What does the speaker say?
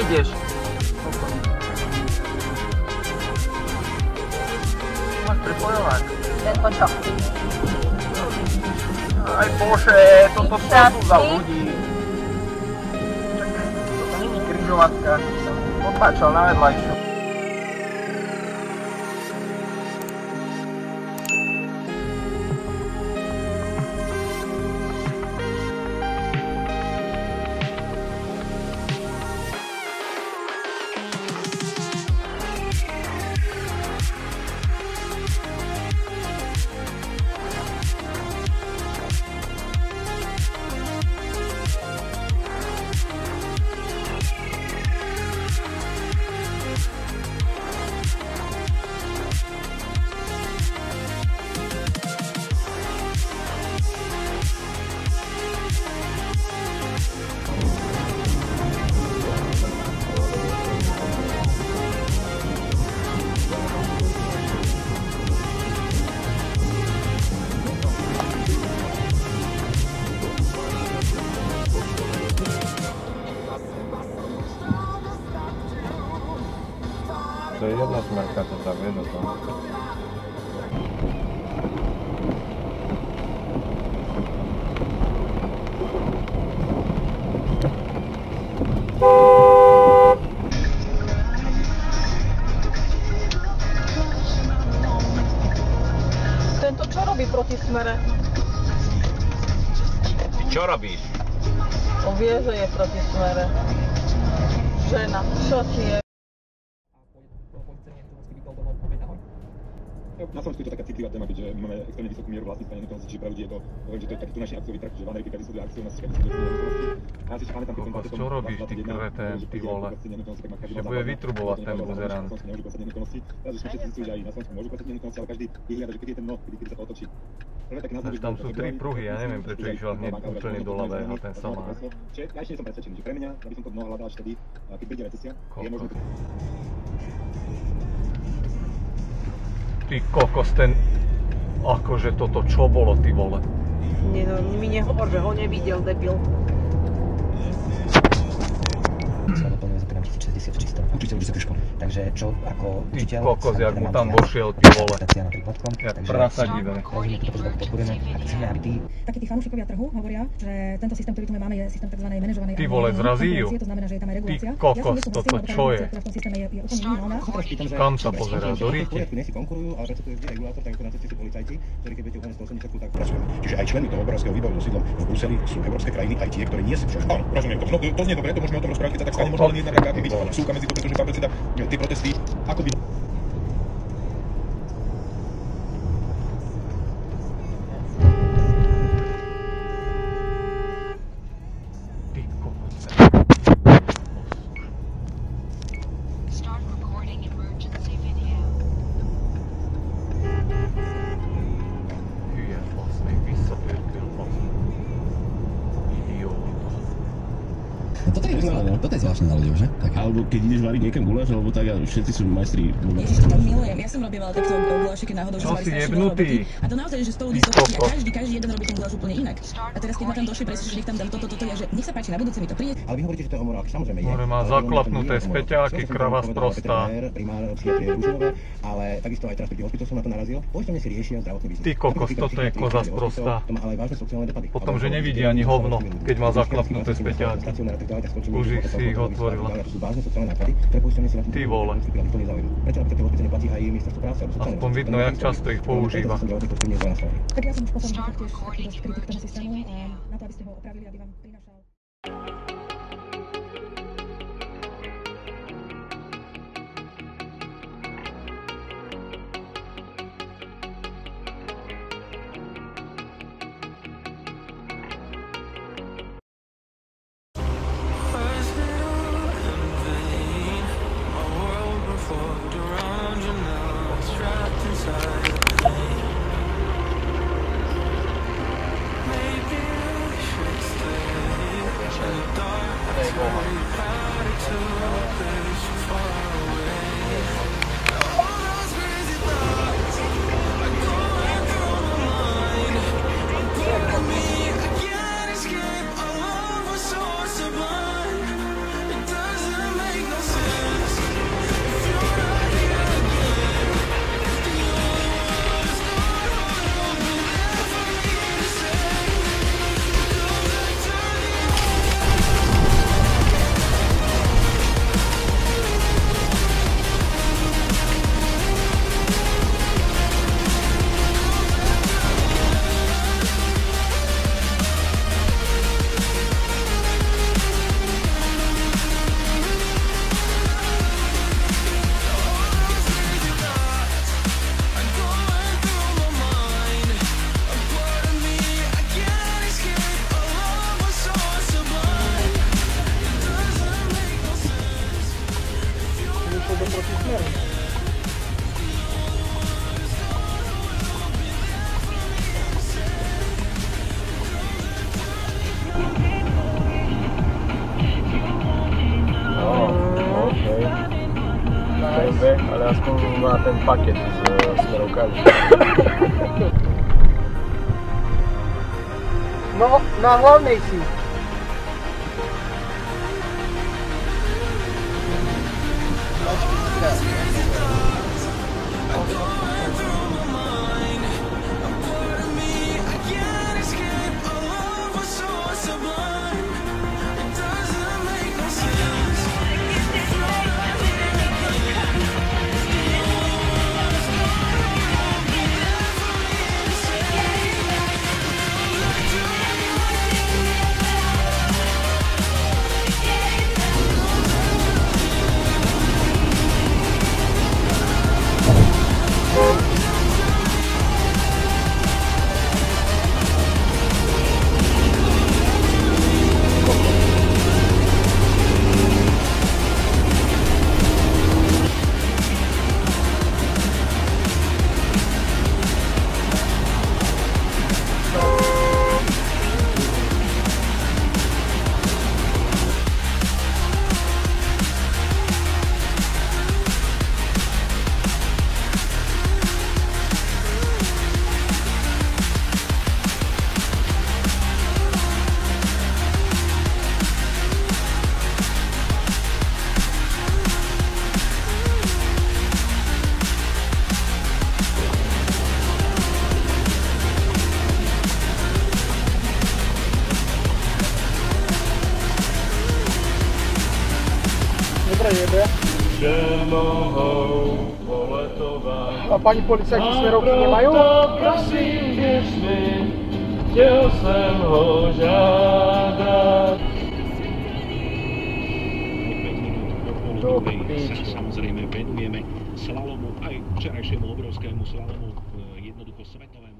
nejdeš? Máš pripojovať. Tento čo? Aj bože, toto sú za ľudí. Čakaj, toto nie je križovatka. Som odpáčal na vedľajšiu. To je jedna smerka, to tam je do toho. Tento čo robí proti smere? Ty čo robíš? On vie, že je proti smere. Žena, čo ti je? Na Slovensku je to taká citlivá téma, keďže my máme extrémne vysokú mieru vlastníctva nehnuteľností, čiže pravde je to, poviem, že to je taký tunajší akciový trh, že v Amerike každý sleduje akciu, u nás každý sleduje nehnuteľnosti. A ja si ešte pamätám, čo robíš, ty kretén, ty vole? Že bude vytrubovať ten buzerán. Teraz sme všetci zistili, že aj na Slovensku môžu platiť nehnuteľnosti, ale každý vyhľada, že keď je ten no, kedy sa to otočí. Tam sú 3 pruhy, ja neviem, prečo išiel hneď úplne do ľavého, ten samá. Ja ešte nie som presvedčený, že pre mňa, aby som to dno hľadal až vtedy, keď príde recesia, je možno... Ty kokos, ten... Akože toto čo bolo, ty vole? Nie, no, mi nehovor, že ho nevidel, debil. Sme doplnili za 1060 čisto. Učiteľ vysokej školy. Takže čo ako učiteľ... Ty kokos, jak mu tam vošiel, ty vole. Jak prasadivé. Takže túto pozorku podporujeme a chceme, aby ty... Takí tí fanúšikovia trhu hovoria, že tento systém, ktorý tu máme, je systém tzv. Manažovanej Ty vole, zrazí ju. To znamená, že je tam aj regulácia. Ty kokos, toto čo je? V tom systéme je úplne minimálna. Kam sa pozerá, do ríti? Si konkurujú, ale preto tu je vždy regulátor, tak ako na ceste sú policajti, ktorí keď budete uvoľniť 180, tak pracujeme. Čiže aj členmi toho obrovského výboru so sídlom v Bruseli sú európske krajiny, aj tie, ktoré nie sú. Áno, rozumiem to. No to znie dobre, to môžeme o tom rozprávať, keď sa tak stane, možno len jedna taká byť súka medzi to, pretože pán predseda tie protesty ako by Toto je zvláštne na ľuďoch, že? Tak. Alebo keď ideš variť niekam guláš, alebo tak a všetci sú majstri. Ježiš, to milujem. Ja som robila takto guláše, keď náhodou čo si jebnutý? A to naozaj, že 100 ľudí každý jeden robí ten guláš úplne inak. A teraz keď ma tam došli presne, že nech tam dám toto, ja že nech sa páči, na budúce mi to príde. Ale vy hovoríte, že to je o morálke, samozrejme je. More má zaklapnuté späťáky, krava sprostá. Primár psychiatrie Ružinové, ale takisto aj teraz pri hospitale som na to narazil. Poisťovne si riešia zdravotný biznis. Ty kokos, toto je koza sprostá. To má ale vážne sociálne dopady. Potom, že nevidí ani hovno, keď má zaklapnuté späťáky. Už si ich otvorila. Ty vole. Aspoň vidno, jak často ich používa. Tak ja som už potom taktiež dosť kritik toho systému a na to, aby ste ho opravili, aby vám prinašal. má ten paket s smerovkami. No, na hlavnej si. A pani policajti smerovky nemajú? Prosím, běž mi, chtěl jsem ho žádat. Do píči. Samozrejme venujeme slalomu, aj včerajšiemu obrovskému slalomu, jednoducho svetovému.